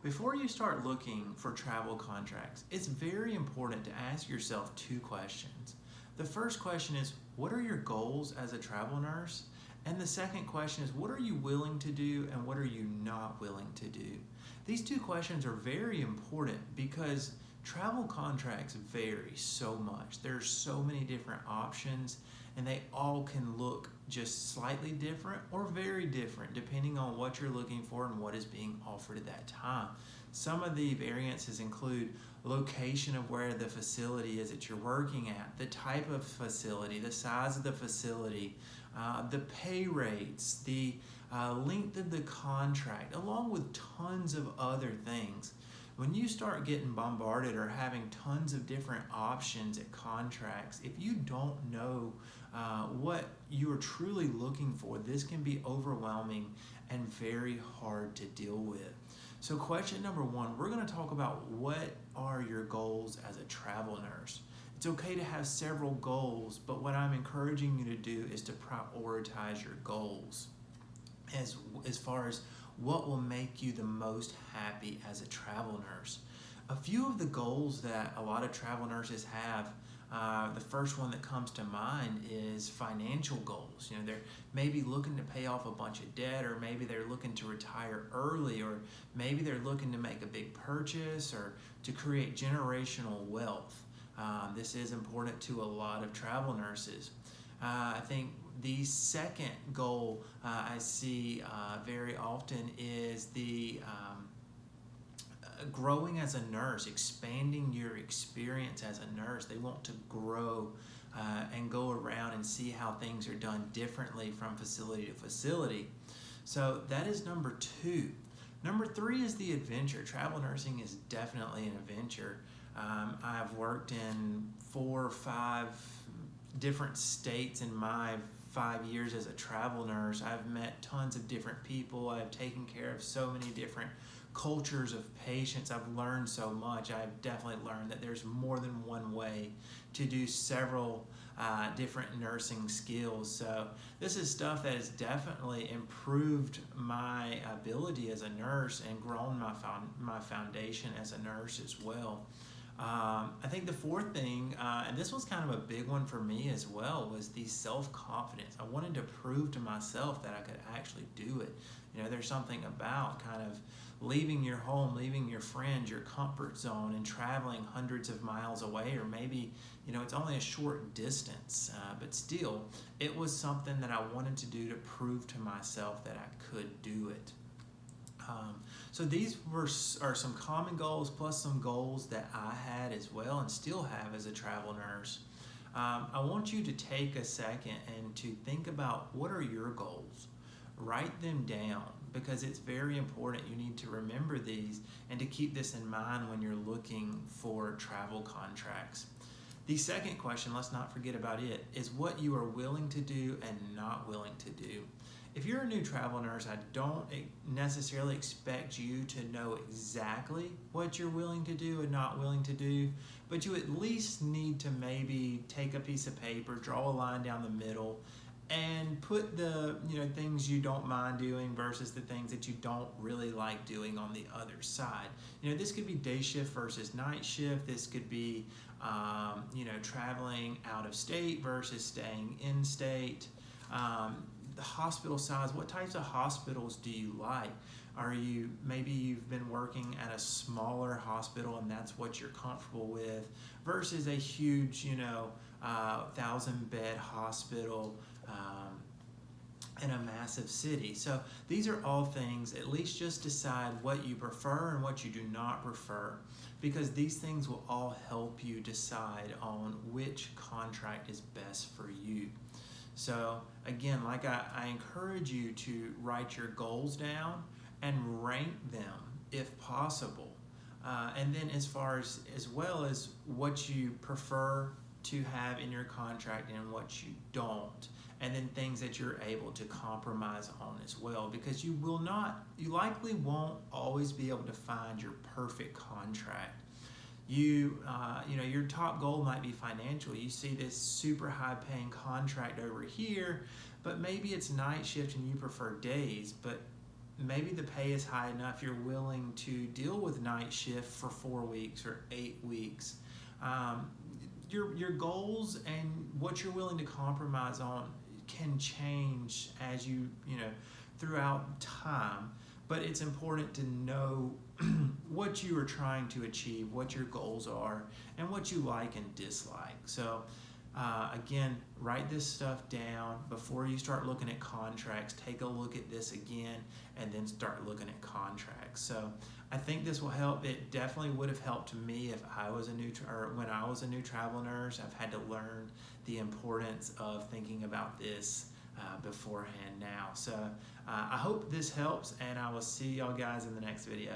Before you start looking for travel contracts, it's very important to ask yourself two questions. The first question is, what are your goals as a travel nurse? And the second question is, what are you willing to do and what are you not willing to do? These two questions are very important because travel contracts vary so much. There's so many different options and they all can look just slightly different or very different depending on what you're looking for and what is being offered at that time. Some of the variances include location of where the facility is that you're working at, the type of facility, the size of the facility, the pay rates, the length of the contract, along with tons of other things. When you start getting bombarded or having tons of different options at contracts, if you don't know what you are truly looking for, this can be overwhelming and very hard to deal with. So question number one, we're going to talk about what are your goals as a travel nurse. It's okay to have several goals, but what I'm encouraging you to do is to prioritize your goals as far as what will make you the most happy as a travel nurse. A few of the goals that a lot of travel nurses have, the first one that comes to mind is financial goals. You know, they're maybe looking to pay off a bunch of debt, or maybe they're looking to retire early, or maybe they're looking to make a big purchase or to create generational wealth. This is important to a lot of travel nurses. I think the second goal I see very often is the growing as a nurse, expanding your experience as a nurse. They want to grow and go around and see how things are done differently from facility to facility. So that is number two. Number three is the adventure. Travel nursing is definitely an adventure. I've worked in 4 or 5 different states in my 5 years as a travel nurse. I've met tons of different people. I've taken care of so many different cultures of patients. I've learned so much. I've definitely learned that there's more than one way to do several different nursing skills. So this is stuff that has definitely improved my ability as a nurse and grown my foundation as a nurse as well. I think the fourth thing, and this was kind of a big one for me as well, was the self-confidence. I wanted to prove to myself that I could actually do it. You know, there's something about kind of leaving your home, leaving your friends, your comfort zone, and traveling hundreds of miles away, or maybe, you know, it's only a short distance, but still, it was something that I wanted to do to prove to myself that I could do it. So these are some common goals, plus some goals that I had as well and still have as a travel nurse. I want you to take a second and to think about, what are your goals? Write them down, because it's very important. You need to remember these and to keep this in mind when you're looking for travel contracts. The second question, let's not forget about it, is what you are willing to do and not willing to do. If you're a new travel nurse, I don't necessarily expect you to know exactly what you're willing to do and not willing to do, but you at least need to maybe take a piece of paper, draw a line down the middle, and put the things you don't mind doing versus the things that you don't really like doing on the other side. This could be day shift versus night shift. This could be traveling out of state versus staying in state. The hospital size, what types of hospitals do you like? Maybe you've been working at a smaller hospital and that's what you're comfortable with, versus a huge 1,000-bed hospital in a massive city. So these are all things, at least just decide what you prefer and what you do not prefer, because these things will all help you decide on which contract is best for you. So again, like I encourage you to write your goals down and rank them if possible. And then as well as what you prefer to have in your contract and what you don't. And then things that you're able to compromise on as well, because you likely won't always be able to find your perfect contract. Your top goal might be financial. You see this super high paying contract over here, but maybe it's night shift and you prefer days, but maybe the pay is high enough you're willing to deal with night shift for 4 weeks or 8 weeks. Your goals and what you're willing to compromise on can change as you know throughout time, but it's important to know what you are trying to achieve, what your goals are, and what you like and dislike. So again, write this stuff down before you start looking at contracts. Take a look at this again and then start looking at contracts. So I think this will help. It definitely would have helped me if I was when I was a new travel nurse. I've had to learn the importance of thinking about this beforehand now. So I hope this helps, and I will see y'all guys in the next video.